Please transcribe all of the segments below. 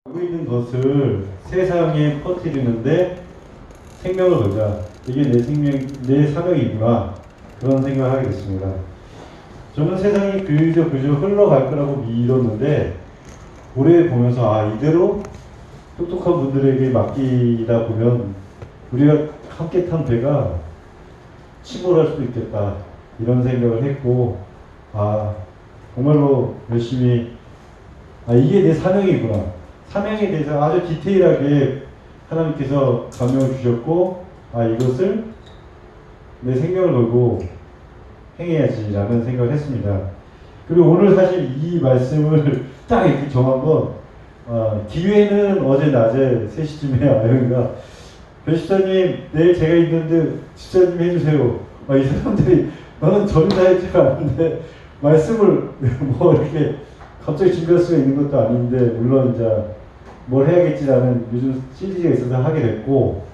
알고 있는 것을 세상에 퍼뜨리는데 생명을 걸자. 이게 내 생명, 내 사명이구나. 그런 생각을 하게 됐습니다. 저는 세상이 그저 흘러갈 거라고 믿었는데 올해 보면서 이대로 똑똑한 분들에게 맡기다 보면 우리가 함께 탄 배가 침몰할 수도 있겠다. 이런 생각을 했고 정말로 열심히 이게 내 사명이구나. 사명에 대해서 아주 디테일하게 하나님께서 감명을 주셨고 이것을 내 생명을 걸고 행해야지라는 생각을 했습니다. 그리고 오늘 사실 이 말씀을 딱 이렇게 정한 건 기회는 어제 낮에 3시쯤에 아영이가 배집사님 내일 제가 있는데 집사님 해주세요. 이 사람들이 너는 전인사할 줄 아는데 말씀을 뭐 이렇게 갑자기 준비할 수가 있는 것도 아닌데 물론 이제 뭘 해야겠지라는 요즘 CG가 있어서 하게 됐고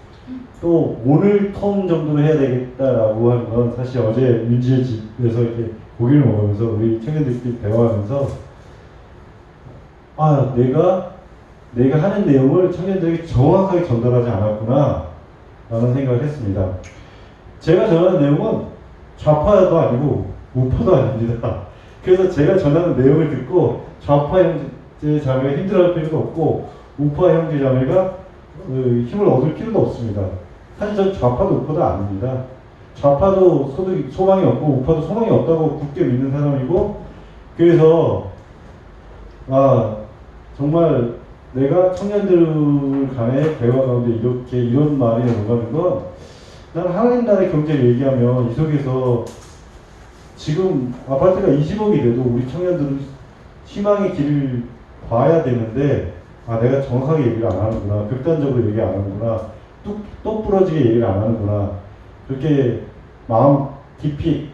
또 오늘 턴 정도는 해야 되겠다라고 하는 건 사실 어제 윤지의 집에서 이렇게 고기를 먹으면서 우리 청년들끼리 대화하면서 내가 하는 내용을 청년들에게 정확하게 전달하지 않았구나 라는 생각을 했습니다. 제가 전하는 내용은 좌파도 아니고 우파도 아닙니다. 그래서 제가 전하는 내용을 듣고 좌파 형제 자매가 힘들어할 필요도 없고 우파 형제 자매가 힘을 얻을 필요도 없습니다. 사실 전 좌파도 우파도 아닙니다. 좌파도 소망이 없고 우파도 소망이 없다고 굳게 믿는 사람이고 그래서 정말 내가 청년들 간의 대화 가운데 이런 말이 오가는 건 나는 하나님 나라의 경제를 얘기하면 이 속에서 지금 아파트가 20억이 돼도 우리 청년들은 희망의 길을 봐야 되는데 내가 정확하게 얘기를 안 하는구나. 극단적으로 얘기 안 하는구나. 똑 부러지게 얘기를 안 하는구나. 그렇게 마음 깊이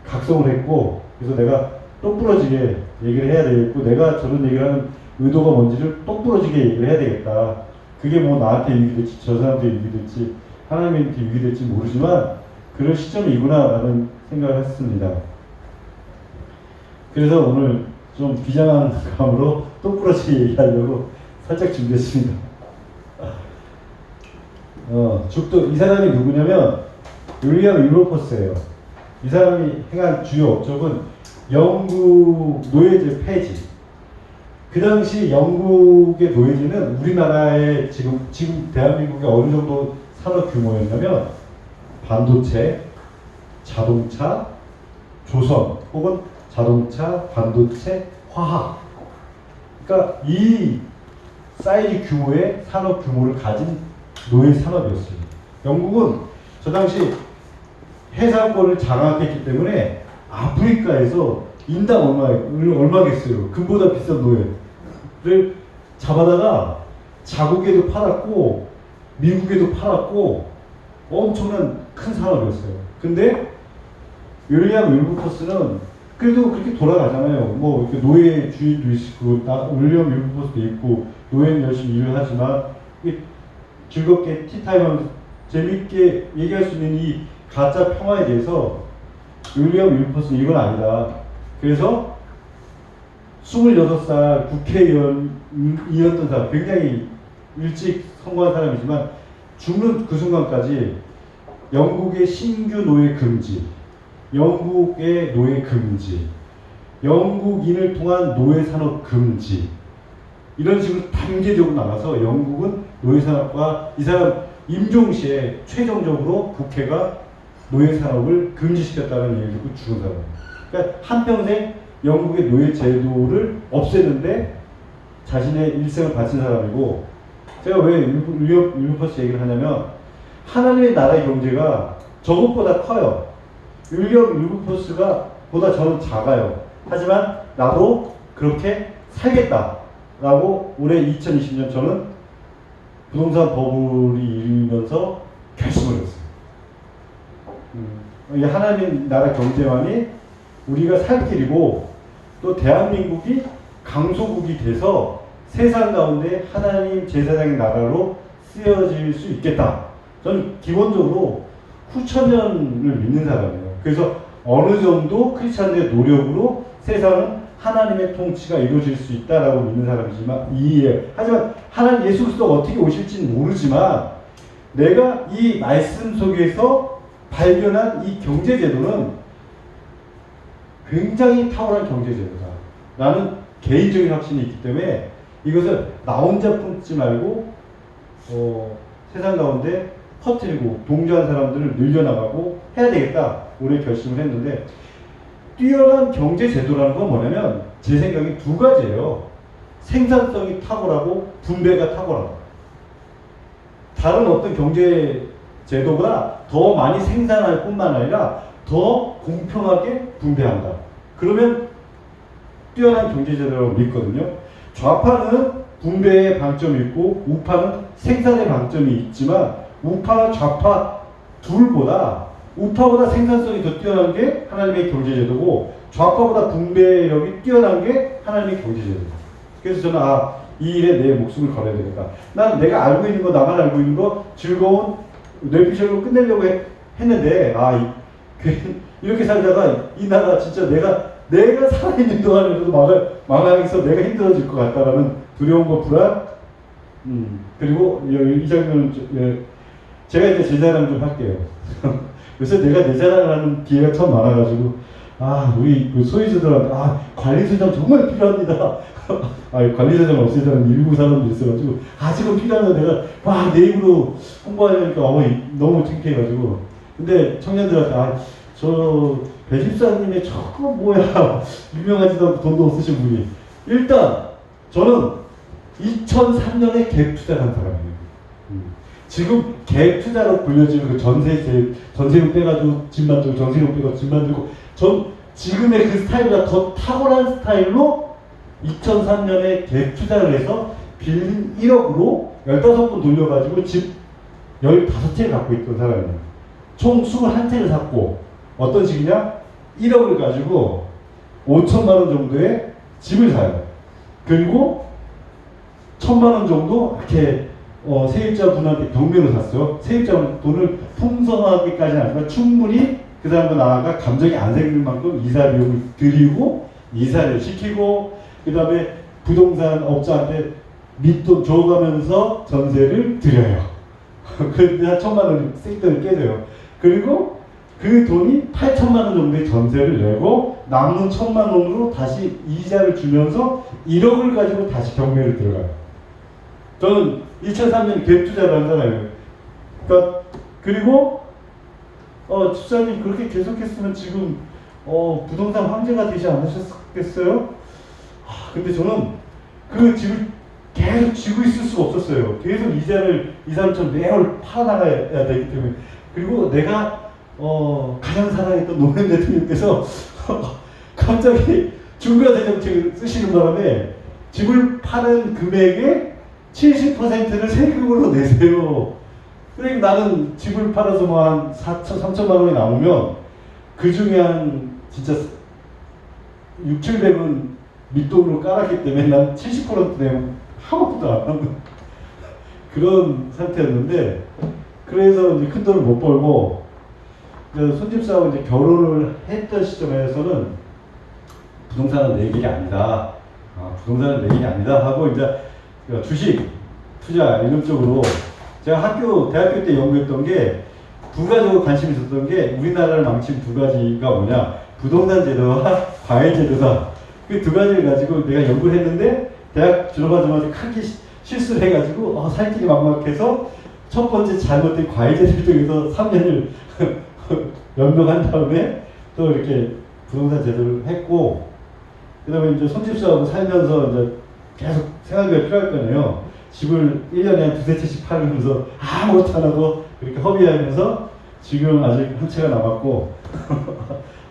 각성을 했고 그래서 내가 똑 부러지게 얘기를 해야 되겠고 내가 저런 얘기를 하는 의도가 뭔지를 똑 부러지게 얘기를 해야 되겠다. 그게 뭐 나한테 유익이 될지 저 사람한테 유익이 될지 하나님한테 유익이 될지 모르지만 그런 시점이구나 라는 생각을 했습니다. 그래서 오늘 좀 비장한 감으로 똑 부러지게 얘기하려고 살짝 준비했습니다. 이 사람이 누구냐면 윌리엄 윌버포스예요. 이 사람이 행한 주요 업적은 영국 노예제 폐지. 그 당시 영국의 노예제는 우리나라의 지금 대한민국의 어느 정도 산업 규모였냐면 반도체, 자동차, 조선 혹은 자동차, 반도체, 화학. 그러니까 이 사이즈 규모의 산업 규모를 가진 노예 산업이었어요. 영국은 저 당시 해상권을 장악했기 때문에 아프리카에서 인당 얼마겠어요. 금보다 비싼 노예를 잡아다가 자국에도 팔았고 미국에도 팔았고 엄청난 큰 산업이었어요. 근데 윌리엄 윌버포스는 그래도 그렇게 돌아가잖아요. 뭐 이렇게 노예 주의도 있고 윌리엄 윌버포스도 있고 노예는 열심히 일을 하지만 즐겁게 티타임하면서 재밌게 얘기할 수 있는 이 가짜 평화에 대해서 윌리엄 윌버포스는 이건 아니다. 그래서 26살 국회의원이었던 사람, 굉장히 일찍 선거한 사람이지만 죽는 그 순간까지 영국의 신규 노예 금지, 영국의 노예 금지, 영국인을 통한 노예 산업 금지 이런 식으로 단계적으로 나가서 영국은 노예 산업과 이 사람 임종시에 최종적으로 국회가 노예 산업을 금지시켰다는 얘기를 듣고 죽은 사람이에요. 그러니까 한평생 영국의 노예 제도를 없애는데 자신의 일생을 바친 사람이고 제가 왜 윌버포스 얘기를 하냐면 하나님의 나라의 경제가 저것보다 커요. 윌리엄 윌버포스가 보다 저는 작아요. 하지만 나도 그렇게 살겠다라고 올해 2020년 저는 부동산 버블이 일면서 결심을 했어요. 이 하나님 나라 경제만이 우리가 살 길이고 또 대한민국이 강소국이 돼서 세상 가운데 하나님 제사장의 나라로 쓰여질 수 있겠다. 저는 기본적으로 후천년을 믿는 사람이에요. 그래서 어느 정도 크리스찬들의 노력으로 세상은 하나님의 통치가 이루어질 수 있다라고 믿는 사람이지만 이해해요. 하지만 하나님 예수 그리스도가 어떻게 오실지는 모르지만 내가 이 말씀 속에서 발견한 이 경제제도는 굉장히 탁월한 경제제도다. 나는 개인적인 확신이 있기 때문에 이것을 나 혼자 품지 말고 세상 가운데 퍼뜨리고 동조한 사람들을 늘려나가고 해야 되겠다. 올해 결심을 했는데 뛰어난 경제제도라는 건 뭐냐면 제 생각에 두 가지예요. 생산성이 탁월하고 분배가 탁월하다. 다른 어떤 경제제도보다 더 많이 생산할 뿐만 아니라 더 공평하게 분배한다. 그러면 뛰어난 경제제도라고 믿거든요. 좌파는 분배의 방점이 있고 우파는 생산의 방점이 있지만 우파와 좌파 둘보다 우파보다 생산성이 더 뛰어난 게 하나님의 경제제도고 좌파보다 분배력이 뛰어난 게 하나님의 경제제도다. 그래서 저는 이 일에 내 목숨을 걸어야 되겠다. 난 내가 알고 있는 거, 나만 알고 있는 거 즐거운 뇌피셜로 끝내려고 했는데 이렇게 살다가 이 나라 진짜 내가 살아있는 동안에도 망하면서 내가 힘들어질 것 같다라는 두려움과 불안. 그리고 이 장면은 제가 이제 제 자랑 좀 할게요. 요새 내가 내 자랑을 하는 기회가 참 많아가지고 우리 그 소유주들한테 관리소장 정말 필요합니다. 관리소장 없애자는 일부 사람들이 있어가지고 지금 필요하면 내가 막 내 입으로 홍보하려니까 너무 창피해가지고. 근데 청년들한테 저 배집사님의 저거 뭐야 유명하지도 않고 돈도 없으신 분이 일단 저는 2003년에 갭 투자를 한 사람이에요. 지금 갭 투자로 불려지는 그 전세금 빼가지고 집 만들고 전세금 빼고 집 만들고 전 지금의 그 스타일보다 더 탁월한 스타일로 2003년에 갭 투자를 해서 빌린 1억으로 15번 돌려가지고 집 15채를 갖고 있던 사람이에요. 총 21채를 샀고 어떤 식이냐? 1억을 가지고 5천만 원 정도의 집을 사요. 그리고 1,000만 원 정도 이렇게 세입자 분한테 경매로 샀어요. 세입자 돈을 풍성하게까지는 아니지만 충분히 그 사람과 나아가 감정이 안 생길 만큼 이사 비용을 드리고 이사를 시키고 그 다음에 부동산 업자한테 밑돈 줘가면서 전세를 드려요. 그런데 한 1,000만 원이 생돈을 깨져요. 그리고 그 돈이 8천만 원 정도의 전세를 내고 남는 1,000만 원으로 다시 이자를 주면서 1억을 가지고 다시 경매를 들어가요. 저는 2003년 갭 투자를 한 사람이에요. 그러니까 그리고 집사님 그렇게 계속했으면 지금 부동산 황제가 되지 않으셨겠어요? 근데 저는 그 집을 계속 쥐고 있을 수가 없었어요. 계속 이자를 이 사람처럼 매월 팔아나가야 되기 때문에. 그리고 내가 가장 사랑했던 노무현 대통령께서 갑자기 중과세 정책을 쓰시는 바람에 집을 파는 금액의 70%를 세금으로 내세요. 그러니까 나는 집을 팔아서 뭐 한 3천만 원이 나오면 그 중에 한 진짜 600~700은 밑돈으로 깔았기 때문에 난 70% 내면 아무것도 안 하는 그런 상태였는데 그래서 이제 큰 돈을 못 벌고 손집사하고 이제 결혼을 했던 시점에서는 부동산은 내 길이 아니다. 부동산은 내 길이 아니다 하고 이제 주식 투자 이런 쪽으로 제가 대학교 때 연구했던 게 두 가지로 관심이 있었던 게 우리나라를 망친 두 가지가 뭐냐 부동산 제도와 과외 제도다. 그 두 가지를 가지고 내가 연구를 했는데 대학 졸업하자마자 크게 실수를 해가지고 살 길이 막막해서 첫 번째 잘못된 과외 제도를 통해서 3년을 연명한 다음에 또 이렇게 부동산 제도를 했고 그 다음에 이제 손집사하고 살면서 이제 계속 생활비가 필요할 거네요. 집을 1년에 한 두세 채씩 팔면서 아무것도 안 하고 이렇게 허비하면서 지금 아직 한 채가 남았고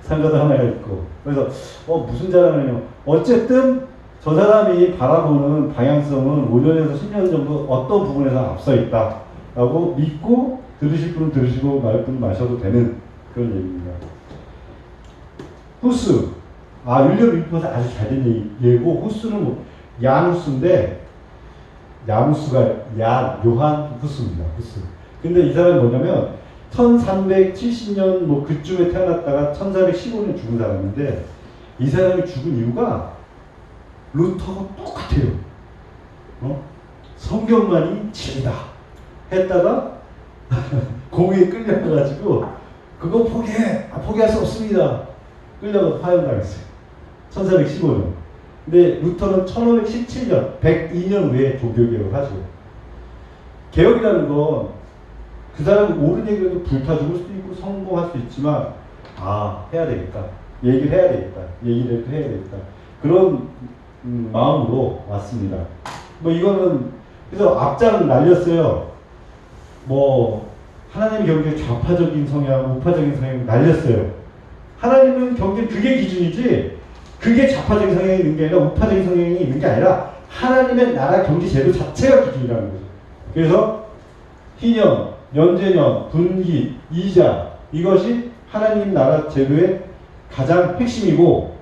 상가도 하나가 있고 그래서 무슨 자랑이냐 어쨌든 저 사람이 바라보는 방향성은 5년에서 10년 정도 어떤 부분에서 앞서 있다 라고 믿고 들으실 분은 들으시고 말 분은 마셔도 되는 그런 얘기입니다. 후스 윌리엄 윌퍼스 아주 잘된 얘기고 후스는 뭐 야누스인데 야누스가 요한 후스입니다. 후스. 근데 이 사람이 뭐냐면 1370년 뭐 그쯤에 태어났다가 1415년 죽은 사람인데 이 사람이 죽은 이유가 루터가 똑같아요. 성경만이 진리다 했다가 공에 끌려가가지고 그거 포기해! 포기할 수 없습니다. 끌려가 파행당했어요. 1415년. 근데 루터는 1517년, 102년 후에 종교개혁을 하죠. 개혁이라는 건 그 사람이 옳은 얘기라도 불타 죽을 수도 있고 성공할 수도 있지만 해야 되겠다. 얘기를 해야 되겠다. 얘기를 해야 되겠다. 그런 마음으로 왔습니다. 뭐 이거는 그래서 앞장을 날렸어요. 뭐 하나님의 경계에 좌파적인 성향, 우파적인 성향 날렸어요. 하나님은 경계 그게 기준이지 그게 좌파적인 성향이 있는 게 아니라 우파적인 성향이 있는 게 아니라 하나님의 나라 경제 제도 자체가 기준이라는 거죠. 그래서 희년, 연재년, 분기, 이자 이것이 하나님 나라 제도의 가장 핵심이고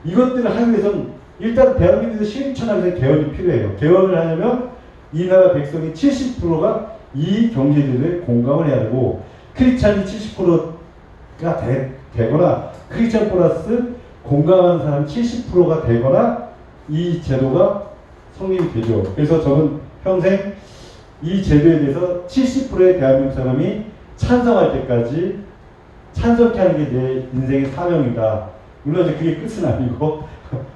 이것들을 하기 위해서는 일단 대한민국에서 시행착오의 개헌이 필요해요. 개헌을 하려면 이 나라 백성의 70%가 이 경제제도에 공감을 해야 되고 크리스찬이 70%가 되거나 크리스찬 플러스 공감하는 사람 70%가 되거나 이 제도가 성립이 되죠. 그래서 저는 평생 이 제도에 대해서 70%의 대한민국 사람이 찬성할 때까지 찬성케 하는 게 내 인생의 사명이다. 물론 이제 그게 끝은 아니고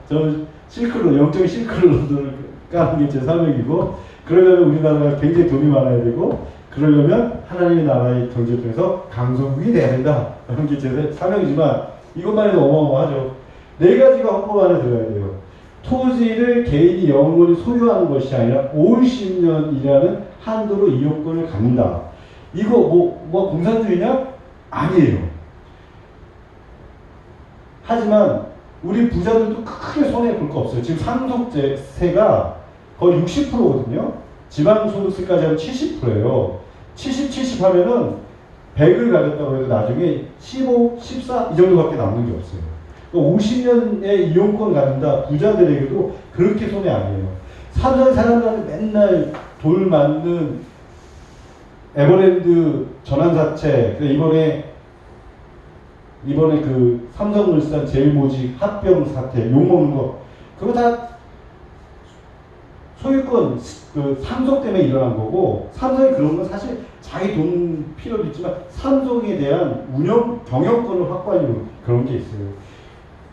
저는 실클로 영적인 실클로를 까는 게 제 사명이고 그러려면 우리나라가 굉장히 돈이 많아야 되고 그러려면 하나님의 나라의 경제를 통해서 강성국이 돼야 된다. 그런 게 제 사명이지만 이것만 해도 어마어마하죠. 네 가지가 헌법 안에 들어야 돼요. 토지를 개인이 영원히 소유하는 것이 아니라 50년이라는 한도로 이용권을 갖는다. 이거 뭐 공산주의냐? 아니에요. 하지만 우리 부자들도 크게 손해볼 거 없어요. 지금 상속세가 거의 60%거든요. 지방소득세까지 하면 70%예요. 70 하면은 100을 가졌다고 해도 나중에 15, 14 이 정도밖에 남는 게 없어요. 50년의 이용권 갖는다 부자들에게도 그렇게 손해 아니에요. 삼성 사람들한테 맨날 돌 맞는 에버랜드 전환사채 이번에 그 삼성물산 제일모직 합병 사태 욕먹는 거 그거 다 소유권 그 상속 때문에 일어난 거고 삼성이 그런 건 사실 자기 돈 필요도 있지만 삼성에 대한 운영 경영권을 확보하려고 그런 게 있어요.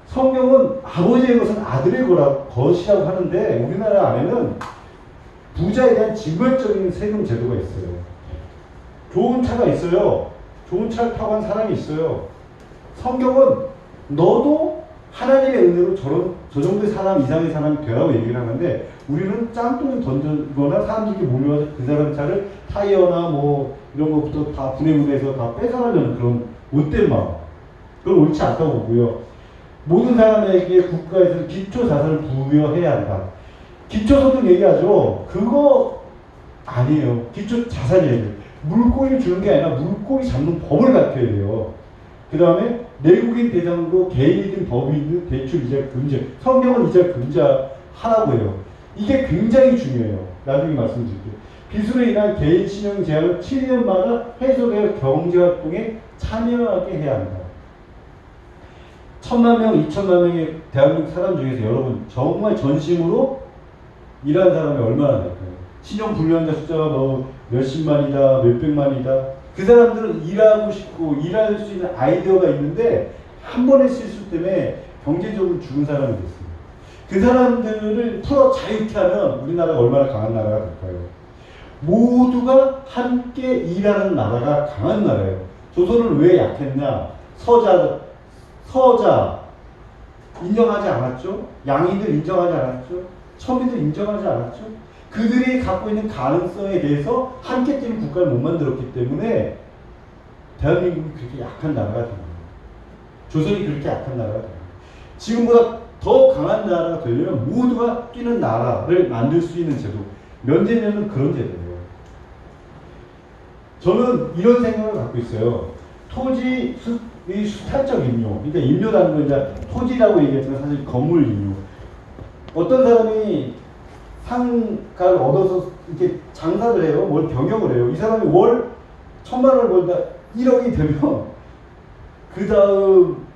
성경은 아버지의 것은 아들의 것이라고 하는데 우리나라 안에는 부자에 대한 징벌적인 세금 제도가 있어요. 좋은 차가 있어요. 좋은 차를 타고 간 사람이 있어요. 성경은 너도 하나님의 은혜로 저 정도의 사람 이상의 사람이 되라고 얘기를 하는데 우리는 짱뚱을 던지거나 사람들이 몰려와서 그 사람 차를 타이어나 뭐 이런 것부터 다 분해분해해서 다 뺏어가려는 그런 못된 마음. 그건 옳지 않다고 보고요. 모든 사람에게 국가에서 기초자산을 부여해야 한다. 기초소득 얘기하죠. 그거 아니에요. 기초자산이에요. 물고기를 주는 게 아니라 물고기 잡는 법을 가르쳐야 돼요. 그 다음에 내국인 대상으로 개인이 법이 있는 대출 이자 금지. 성경은 이자 금지하라고 해요. 이게 굉장히 중요해요. 나중에 말씀드릴게요. 빚으로 인한 개인 신용 제한을 7년마다 해소되어 경제활동에 참여하게 해야 한다. 1000만 명, 2000만 명의 대한민국 사람 중에서 여러분 정말 전심으로 일하는 사람이 얼마나 될까요? 신용 불량자 숫자가 뭐 몇십만이다, 몇백만이다. 그 사람들은 일하고 싶고 일할 수 있는 아이디어가 있는데 한 번의 실수 때문에 경제적으로 죽은 사람이 됐어요. 그 사람들을 풀어 자유케 하면 우리나라가 얼마나 강한 나라가 될까요? 모두가 함께 일하는 나라가 강한 나라예요. 조선은 왜 약했냐? 서자 인정하지 않았죠? 양인들 인정하지 않았죠? 천민들 인정하지 않았죠? 그들이 갖고 있는 가능성에 대해서 함께 뛰는 국가를 못 만들었기 때문에 대한민국이 그렇게 약한 나라가 된 거예요. 조선이 그렇게 약한 나라가 된 거예요. 지금보다 더 강한 나라가 되려면 모두가 뛰는 나라를 만들 수 있는 제도. 면제면은 그런 제도예요. 저는 이런 생각을 갖고 있어요. 토지 이 수탈적 임료. 그러니까 임료라는 건 이제 토지라고 얘기했지만 사실 건물 임료. 어떤 사람이 상가를 얻어서 이렇게 장사를 해요. 뭘 경영을 해요. 이 사람이 월 1000만 원을 벌다 1억이 되면 그 다음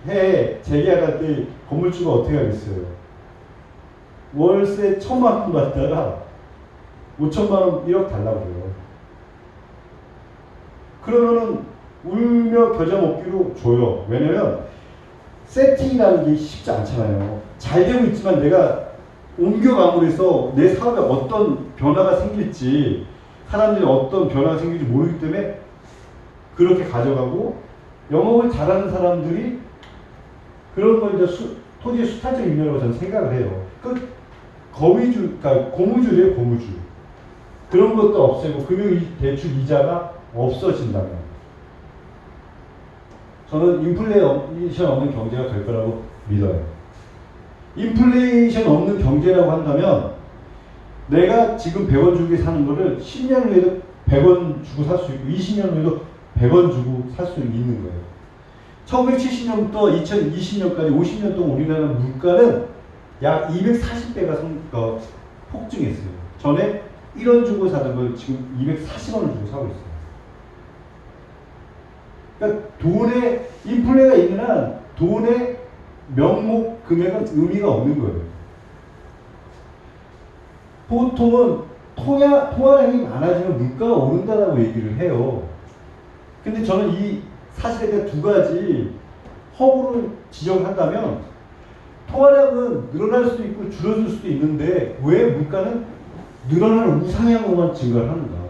해에 재계약할 때 건물주가 어떻게 하겠어요? 월세 1,000만 원 받다가 5천만 원, 1억 달라고 그래요. 그러면은 울며 겨자 먹기로 줘요. 왜냐면 세팅이라는 게 쉽지 않잖아요. 잘 되고 있지만 내가 옮겨감으로 해서 내 사업에 어떤 변화가 생길지, 사람들이 어떤 변화가 생길지 모르기 때문에 그렇게 가져가고, 영업을 잘하는 사람들이 그런 걸 이제 토지의 수탈적 임료라고 저는 생각을 해요. 그 거위주, 그러니까 고무줄이에요, 고무줄. 그런 것도 없애고 금융대출 이자가 없어진다면 저는 인플레이션 없는 경제가 될 거라고 믿어요. 인플레이션 없는 경제라고 한다면 내가 지금 100원 주고 사는 거를 10년 후에도 100원 주고 살 수 있고 20년 후에도 100원 주고 살 수 있는 거예요. 1970년부터 2020년까지 50년 동안 우리나라 물가는 약 240배가 폭증했어요. 전에 1원 주고 사던 걸 지금 240원을 주고 사고 있어요. 그러니까 돈에 인플레가 있는 한 돈의 명목 금액은 의미가 없는 거예요. 보통은 통화량이 많아지면 물가가 오른다라고 얘기를 해요. 근데 저는 이 사실에 대해 두 가지 허구를 지적한다면, 통화량은 늘어날 수도 있고 줄어들 수도 있는데 왜 물가는 늘어나는 우상향으로만 증가를 하는가?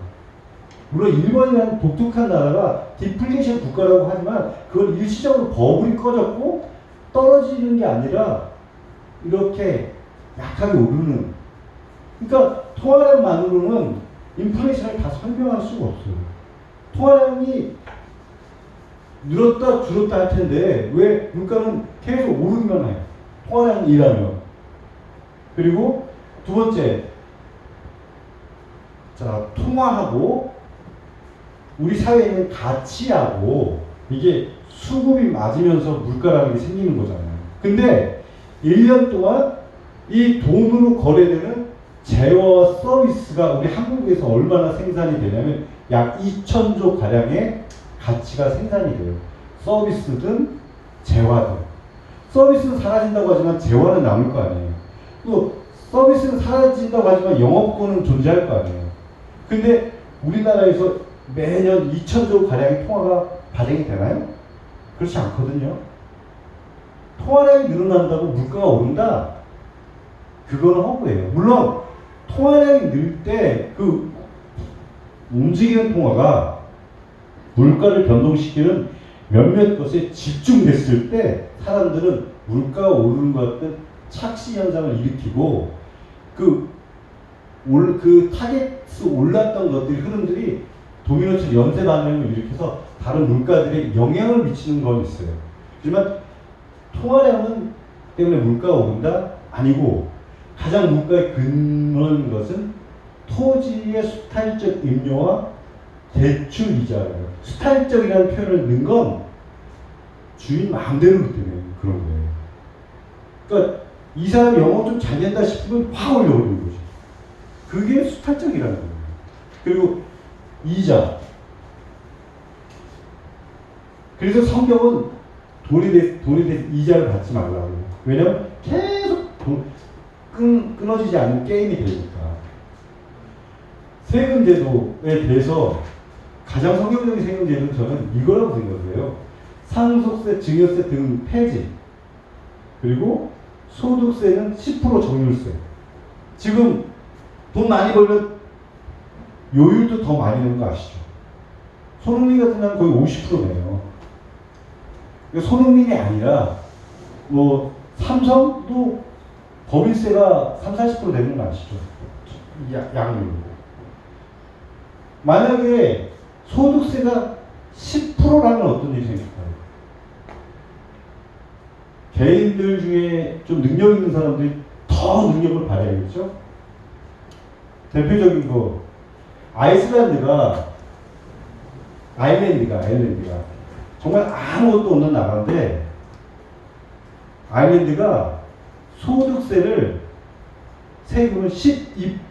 물론 일본이라는 독특한 나라가 디플레이션 국가라고 하지만 그건 일시적으로 버블이 꺼졌고 떨어지는 게 아니라 이렇게 약하게 오르는. 그러니까 통화량만으로는 인플레이션을 다 설명할 수가 없어요. 통화량이 늘었다 줄었다 할 텐데 왜 물가는 계속 오르기만 해요? 통화량이 일하면. 그리고 두 번째, 자, 통화하고 우리 사회에 있는 가치하고 이게 수급이 맞으면서 물가라는 게 생기는 거잖아요. 근데 1년 동안 이 돈으로 거래되는 재화와 서비스가 우리 한국에서 얼마나 생산이 되냐면 약 2,000조 가량의 가치가 생산이 돼요. 서비스든 재화든. 서비스는 사라진다고 하지만 재화는 남을 거 아니에요. 또 서비스는 사라진다고 하지만 영업권은 존재할 거 아니에요. 근데 우리나라에서 매년 2,000조 가량의 통화가 발행이 되나요? 그렇지 않거든요. 통화량이 늘어난다고 물가가 오른다? 그거는 허구예요. 물론 통화량이 늘 때 그 움직이는 통화가 물가를 변동시키는 몇몇 것에 집중됐을 때 사람들은 물가가 오르는 것 같은 착시 현상을 일으키고 그 타겟이 올랐던 것들이 흐름들이 도미노처럼 연쇄 반응을 일으켜서 다른 물가들에 영향을 미치는 건 있어요. 하지만 통화량은 때문에 물가가 오른다? 아니고 가장 물가에 근원인 것은 토지의 수탈적 임료와 대출 이자예요. 수탈적이라는 표현을 넣은 건 주인 마음대로기 때문에 그런 거예요. 그러니까 이 사람이 영업 좀 잘 된다 싶으면 확 올려버리는 거죠. 그게 수탈적이라는 거예요. 그리고 이자. 그래서 성경은 돈에 대해서 이자를 받지 말라고. 왜냐면 계속 끊어지지 않는 게임이 되니까. 세금 제도에 대해서 가장 성경적인 세금 제도는 저는 이거라고 생각을 해요. 상속세, 증여세 등 폐지. 그리고 소득세는 10% 정률세. 지금 돈 많이 벌면 요율도 더 많이 내는 거 아시죠? 손흥민 같은 경우는 거의 50% 내요. 손흥민이 아니라 뭐 삼성도 법인세가 30-40% 내는 거 아시죠? 양률로. 만약에 소득세가 10%라면 어떤 일이 생길까요? 개인들 중에 좀 능력 있는 사람들이 더 능력을 발휘하겠죠? 대표적인 거, 아일랜드가 정말 아무것도 없는 나라인데, 아일랜드가 세금을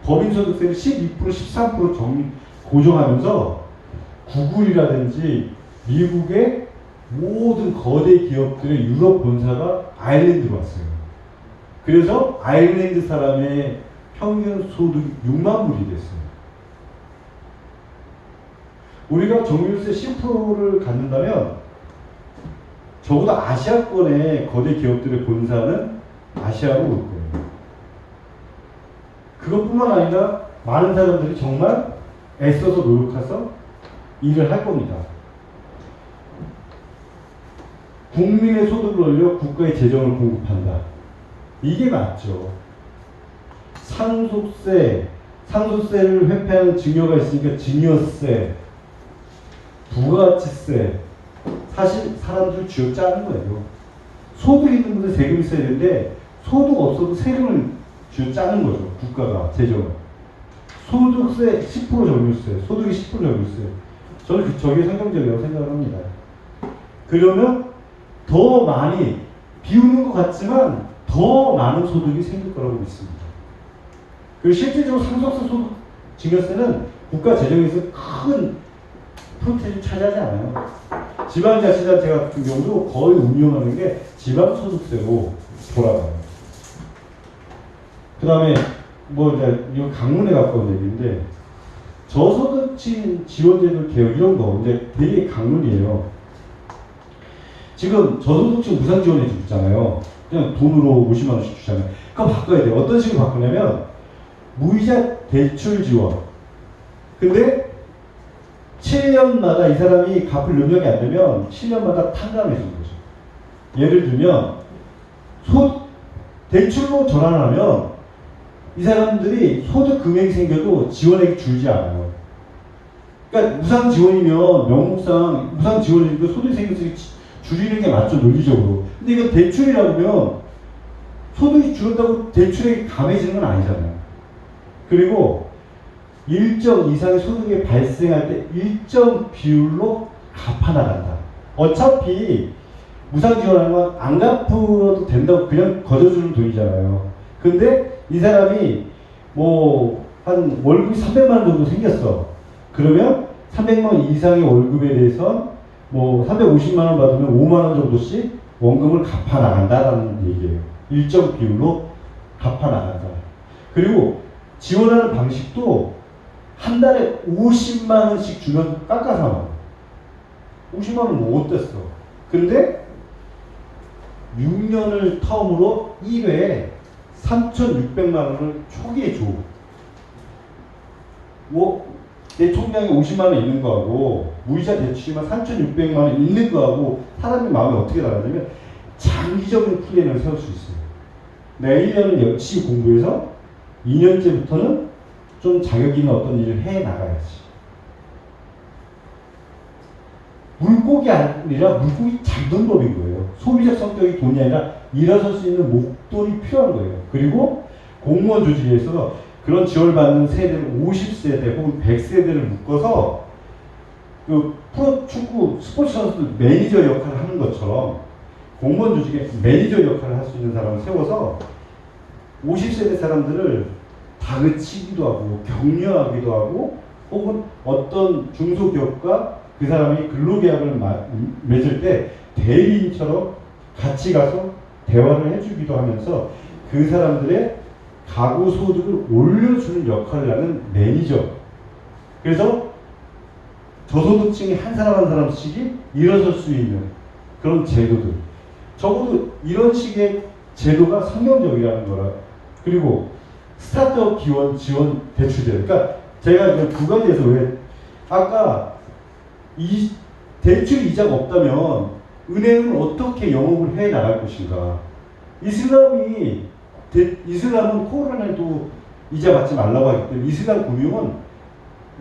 법인소득세를 12%, 13% 고정하면서 구글이라든지 미국의 모든 거대 기업들의 유럽 본사가 아일랜드로 왔어요. 그래서 아일랜드 사람의 평균 소득이 6만 불이 됐어요. 우리가 정유세 10%를 갖는다면 적어도 아시아권의 거대 기업들의 본사는 아시아로 올 거예요. 그것뿐만 아니라 많은 사람들이 정말 애써서 노력해서 일을 할 겁니다. 국민의 소득을 올려 국가의 재정을 공급한다. 이게 맞죠. 상속세를 회피하는 증여가 있으니까 증여세, 부가가치세, 사실 사람들 쥐어짜는 거예요. 소득 있는 분들 세금 있어야 되는데 소득 없어도 세금을 쥐어짜는 거죠. 국가가 재정을. 소득세 10% 점유세, 소득이 10% 점유세. 저는 저게 성경적이라고 생각을 합니다. 그러면 더 많이 비우는 것 같지만 더 많은 소득이 생길 거라고 믿습니다. 그리고 실질적으로 상속세 소득 증여세는 국가 재정에서 큰 프로테이지를 차지하지 않아요. 지방자치단체 같은 경우도 거의 운영하는 게 지방소득세로 돌아가요. 그 다음에 뭐 이제 이거 강론에 가까운 얘기인데 저소득층 지원제도 개혁 이런 거 이제 되게 강론이에요. 지금 저소득층 무상 지원해 주고 있잖아요. 그냥 돈으로 50만 원씩 주잖아요. 그거 바꿔야 돼요. 어떤 식으로 바꾸냐면 무이자 대출 지원. 근데 7년마다 이 사람이 갚을 능력이 안 되면 7년마다 탕감해 주는 거죠. 예를 들면 대출로 전환하면 이 사람들이 소득 금액이 생겨도 지원액이 줄지 않아요. 그러니까 무상 지원이면 명목상 무상 지원이니까 소득이 생겼으니 줄이는 게 맞죠, 논리적으로. 근데 이건 대출이라고 하면 소득이 줄었다고 대출액이 감해지는 건 아니잖아요. 그리고 일정 이상의 소득이 발생할 때 일정 비율로 갚아나간다. 어차피 무상 지원하는 건 안 갚아도 된다고 그냥 거저주는 돈이잖아요. 근데 이 사람이 뭐 한 월급이 300만 원 정도 생겼어. 그러면 300만 원 이상의 월급에 대해서 뭐 350만 원 받으면 5만 원 정도씩 원금을 갚아나간다라는 얘기예요. 일정 비율로 갚아나간다. 그리고 지원하는 방식도 한 달에 50만 원씩 주면 깎아서 나와. 50만 원은 뭐 어땠어? 근데 6년을 텀으로 1회에 3,600만 원을 초기에 줘. 뭐 내 총량에 50만 원 있는 거하고 무이자 대출이면 3,600만 원 있는 거하고 사람의 마음이 어떻게 다르냐면 장기적인 플랜을 세울 수 있어요. 내가 1년을 열심히 공부해서 2년째부터는 좀 자격 있는 어떤 일을 해 나가야지. 물고기 아니라 물고기 잡는 법인 거예요. 소비적 성격이 돈이 아니라 일어설 수 있는 목돈이 필요한 거예요. 그리고 공무원 조직에서 그런 지원을 받는 세대를 50세대 혹은 100세대를 묶어서 그 프로축구 스포츠 선수들 매니저 역할을 하는 것처럼 공무원 조직에 매니저 역할을 할 수 있는 사람을 세워서 50세대 사람들을 다그치기도 하고 격려하기도 하고 혹은 어떤 중소기업과 그 사람이 근로계약을 맺을 때 대리인처럼 같이 가서 대화를 해주기도 하면서 그 사람들의 가구 소득을 올려주는 역할을 하는 매니저. 그래서 저소득층이 한 사람 한 사람씩이 일어설 수 있는 그런 제도들. 적어도 이런 식의 제도가 성경적이라는 거라. 그리고 스타트업 기원 지원 대출제. 그러니까 제가 두 가지에서 왜 아까 이 대출 이자가 없다면 은행은 어떻게 영업을 해 나갈 것인가. 이슬람은 코로나에도 이자 받지 말라고 하기 때문에 이슬람 금융은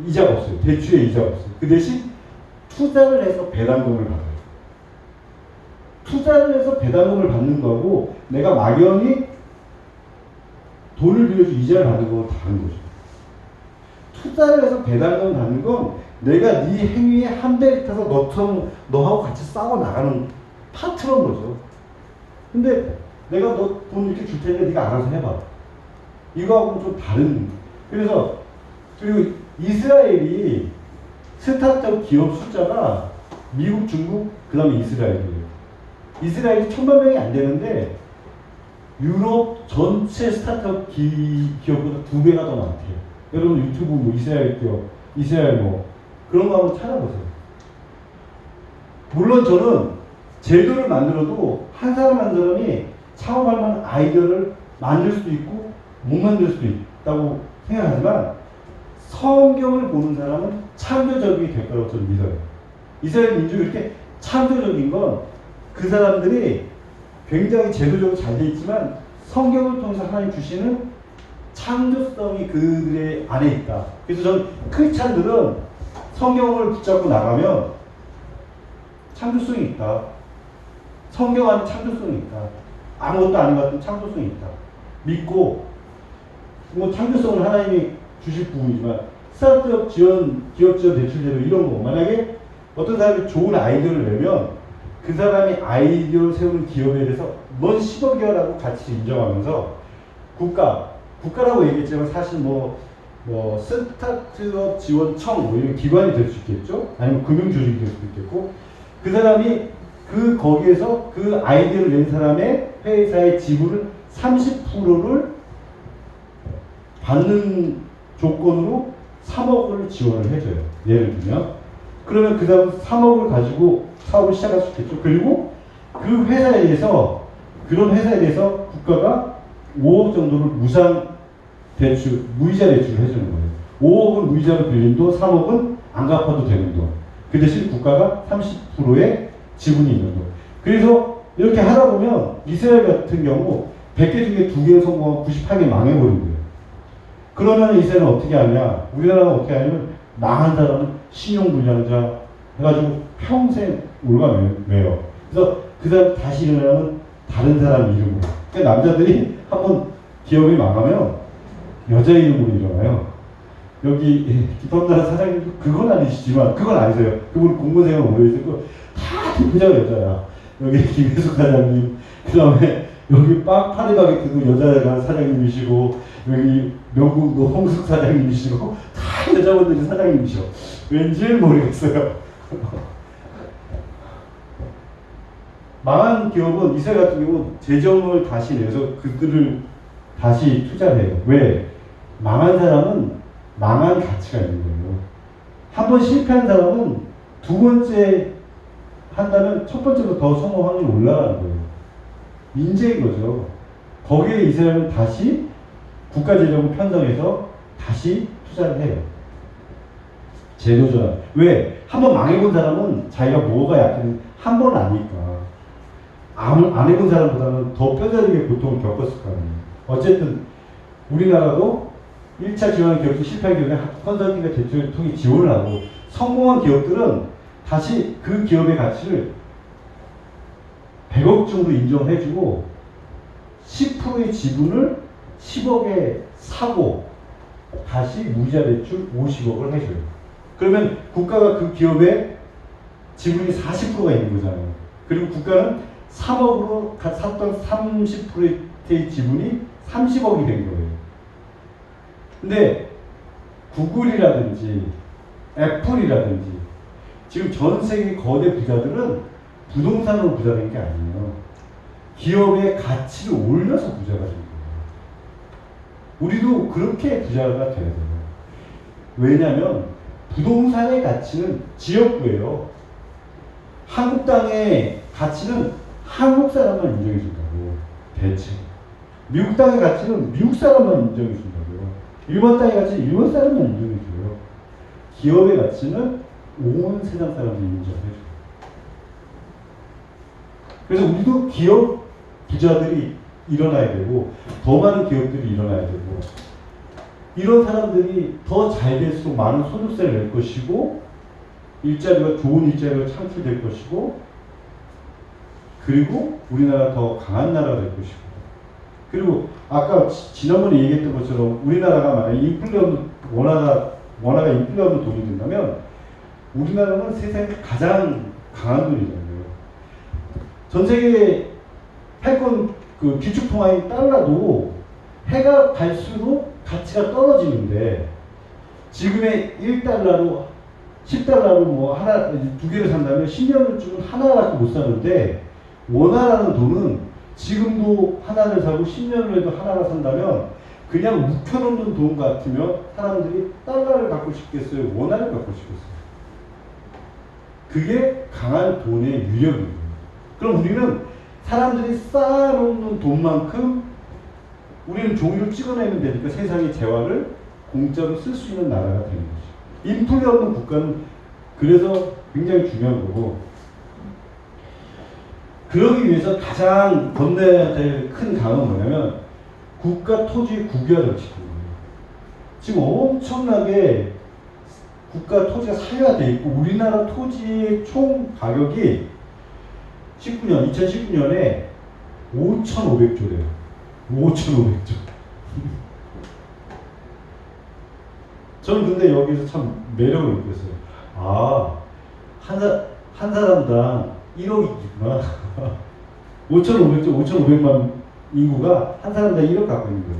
이자가 없어요. 대출에 이자가 없어요. 그 대신 투자를 해서 배당금을 받아요. 투자를 해서 배당금을 받는 거고 내가 막연히 돈을 빌려서 이자를 받는 건 다른 거죠. 투자를 해서 배당금을 받는 건 내가 네 행위에 한 배를 타서 너하고 같이 싸워 나가는 파트너인 거죠. 근데 내가 너 돈 이렇게 줄 테니까 네가 알아서 해봐. 이거하고는 좀 다른. 그래서 그리고 이스라엘이 스타트업 기업 숫자가 미국, 중국, 그 다음에 이스라엘이에요. 이스라엘이 1,000만 명이 안 되는데 유럽 전체 스타트업 기업보다 2배가 더 많대요. 여러분 유튜브 뭐 이스라엘 기업, 이스라엘 뭐 그런 거 한번 찾아보세요. 물론 저는 제도를 만들어도 한 사람 한 사람이 창업할 만한 아이디어를 만들 수도 있고 못 만들 수도 있다고 생각하지만 성경을 보는 사람은 창조적이 될 거라고 저는 믿어요. 이스라엘 민족이 이렇게 창조적인 건 그 사람들이 굉장히 제도적으로 잘 돼 있지만 성경을 통해서 하나님 주시는 창조성이 그들의 안에 있다. 그래서 저는 크리스찬들은 성경을 붙잡고 나가면 창조성이 있다. 성경 안에 창조성이 있다. 아무것도 아닌 것 같은 창조성이 있다. 믿고 뭐 창조성을 하나님이 주실 부분이지만 스타트업 지원, 기업 지원 대출제도 이런 거 만약에 어떤 사람이 좋은 아이디어를 내면 그 사람이 아이디어를 세우는 기업에 대해서 넌 10억이라고 가치를 인정하면서 국가라고 얘기했지만 사실 뭐 스타트업 지원청 뭐 이런 기관이 될 수 있겠죠? 아니면 금융조직이 될 수도 있겠고 그 사람이 거기에서 그 아이디어를 낸 사람의 회사의 지분을 30%를 받는 조건으로 3억을 지원을 해줘요. 예를 들면. 그러면 그 다음 3억을 가지고 사업을 시작할 수 있겠죠. 그리고 그 회사에 대해서, 그런 회사에 대해서 국가가 5억 정도를 무이자 대출을 해주는 거예요. 5억은 무이자로 빌린 돈, 3억은 안 갚아도 되는 돈. 그 대신 국가가 30%의 지분이 있는 돈. 그래서 이렇게 하다 보면 이스라엘 같은 경우 100개 중에 2개 성공하고 98개 망해버린 거예요. 그러면 이스라엘은 어떻게 하냐? 우리나라는 어떻게 하냐면 망한 사람은 신용불량자 해가지고 평생 올가매요. 그래서 그 사람 다시 일어나면 다른 사람 이름으로. 그러니까 남자들이 한번 기업이 망하면 여자 이름으로 일어나요. 여기 기법나라 사장님도 그건 아니시지만 그건 아니세요. 그분 공무생활 오래 있었고 다 대표자가 여자야. 여기 김혜숙 사장님, 그 다음에 여기 파리바게뜨도 여자가 사장님이시고 여기 명국도 홍숙 사장님이시고 다 여자분들이 사장님이셔. 왠지 모르겠어요. 망한 기업은 이스라엘 같은 경우 재정을 다시 내서 그들을 다시 투자를 해요. 왜? 망한 사람은 망한 가치가 있는 거예요. 한 번 실패한 사람은 두 번째 한다면 첫 번째보다 더 성공 확률이 올라가는 거예요. 인재인 거죠. 거기에 이스라엘은 다시 국가 재정을 편성해서 다시 투자를 해요. 제도전환. 왜? 한 번 망해본 사람은 자기가 뭐가 약했는지 한 번은 아니까. 안 해본 사람보다는 더 뼈저리게 고통을 겪었을 거 아니에요. 어쨌든 우리나라도 1차 지원한 기업도 실패한 기업에 컨설팅과 대출을 통해 지원을 하고 성공한 기업들은 다시 그 기업의 가치를 100억 정도 인정해주고 10%의 지분을 10억에 사고 다시 무이자 대출 50억을 해줘요. 그러면 국가가 그 기업의 지분이 40%가 있는 거잖아요. 그리고 국가는 3억으로 샀던 30%의 지분이 30억이 된 거예요. 근데 구글이라든지 애플이라든지 지금 전 세계 거대 부자들은 부동산으로 부자 된 게 아니에요. 기업의 가치를 올려서 부자가 된 거예요. 우리도 그렇게 부자가 돼야 돼요. 왜냐하면 부동산의 가치는 지역구예요. 한국 땅의 가치는 한국 사람만 인정해준다고. 대체. 미국 땅의 가치는 미국 사람만 인정해준다고요. 일본 땅의 가치는 일본 사람만 인정해줘요. 기업의 가치는 온 세상 사람들이 인정해줘요. 그래서 우리도 기업 부자들이 일어나야 되고 더 많은 기업들이 일어나야 되고 이런 사람들이 더 잘 될수록 많은 소득세를 낼 것이고 좋은 일자리가 창출될 것이고 그리고 우리나라가 더 강한 나라가 될 것이고 그리고 아까 지난번에 얘기했던 것처럼 우리나라가 만약에 인플레 없는 원화가 인플레 없는 돈이 된다면 우리나라는 세상에 가장 강한 돈이잖아요. 전 세계 패권 그 기축통화인 달러도 해가 갈수록 가치가 떨어지는데 지금의 1달러로 10달러로 뭐 하나 두 개를 산다면 10년을 주면 하나밖에 못 사는데 원화라는 돈은 지금도 하나를 사고 10년을 해도 하나를 산다면 그냥 묵혀놓는 돈 같으면 사람들이 달러를 갖고 싶겠어요? 원화를 갖고 싶겠어요? 그게 강한 돈의 유력입니다. 그럼 우리는 사람들이 쌓아놓는 돈만큼 우리는 종이로 찍어내면 되니까 세상의 재화를 공짜로 쓸 수 있는 나라가 되는 거죠. 인플레 없는 국가는 그래서 굉장히 중요한 거고, 그러기 위해서 가장 건너야 될 큰 강은 뭐냐면 국가 토지 국유화 정책인 거예요. 지금 엄청나게 국가 토지가 사유화되어 있고 우리나라 토지의 총 가격이 2019년에 5,500조래요. 5,500조. 저는 근데 여기서 참 매력을 느꼈어요. 아, 한 사람당 1억이구나. 5,500조, 5,500만 인구가 한 사람당 1억 갖고 있는 거예요.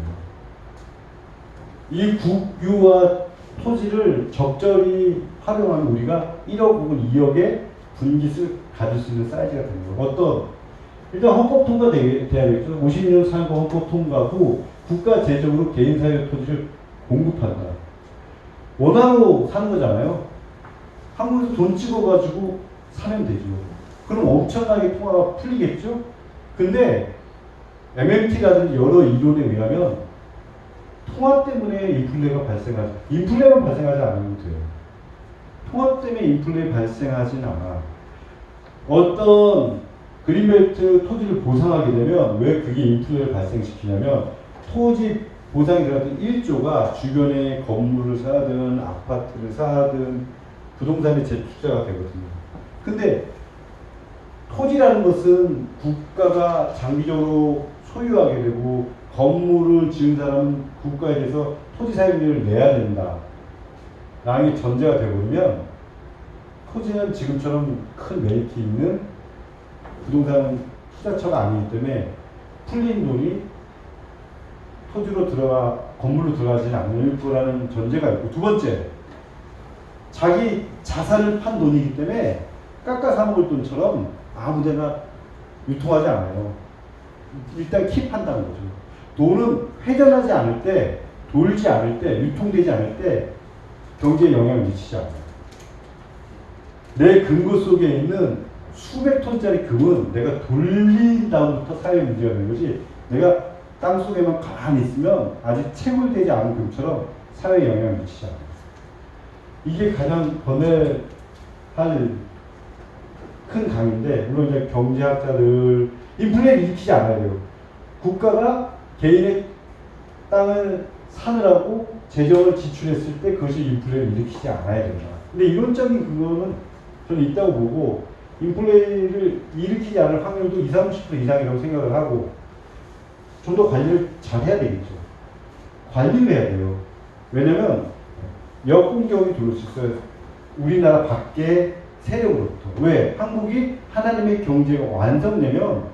이 국유와 토지를 적절히 활용하면 우리가 1억 혹은 2억의 분깃을 가질 수 있는 사이즈가 되는 거예요. 일단 헌법 통과돼야 되겠죠. 50년 살고 헌법 통과 후 국가 재정으로 개인 사유 토지를 공급한다. 원화로 사는 거잖아요. 한국에서 돈 찍어가지고 사면 되죠. 그럼 엄청나게 통화가 풀리겠죠? 근데 MMT라든지 여러 이론에 의하면 통화 때문에 인플레가 발생하지, 인플레만 발생하지 않으면 돼요. 통화 때문에 인플레 발생하진 않아. 어떤 그린벨트 토지를 보상하게 되면 왜 그게 인플레를 발생시키냐면 토지 보상이 들어갔던 1조가 주변에 건물을 사든 아파트를 사든 부동산에 재투자가 되거든요. 근데 토지라는 것은 국가가 장기적으로 소유하게 되고 건물을 지은 사람은 국가에 대해서 토지 사용료를 내야 된다 라는 게 전제가 되어버리면 토지는 지금처럼 큰 메리트 있는 부동산 투자처가 아니기 때문에 풀린 돈이 토지로 건물로 들어가지는 않을 거라는 전제가 있고, 두 번째, 자기 자산을 판 돈이기 때문에 깎아 사먹을 돈처럼 아무데나 유통하지 않아요. 일단 킵한다는 거죠. 돈은 회전하지 않을 때, 돌지 않을 때, 유통되지 않을 때 경제에 영향을 미치지 않아요. 내 금고 속에 있는 수백 톤짜리 금은 내가 돌린 다음부터 사회 문제가 되는 거지, 내가 땅 속에만 가만히 있으면 아직 채굴되지 않은 금처럼 사회에 영향을 미치지 않아요. 이게 가장 번외할 큰 강인데, 물론 이제 경제학자들 인플레를 일으키지 않아야 돼요. 국가가 개인의 땅을 사느라고 재정을 지출했을 때 그것이 인플레를 일으키지 않아야 된다. 근데 이론적인 그거는 저는 있다고 보고, 인플레를 일으키지 않을 확률도 20, 30% 이상이라고 생각을 하고, 좀 더 관리를 잘 해야 되겠죠. 관리를 해야 돼요. 왜냐면 역공격이 들어올 수 있어요. 우리나라 밖의 세력으로부터. 왜? 한국이 하나님의 경제가 완성되면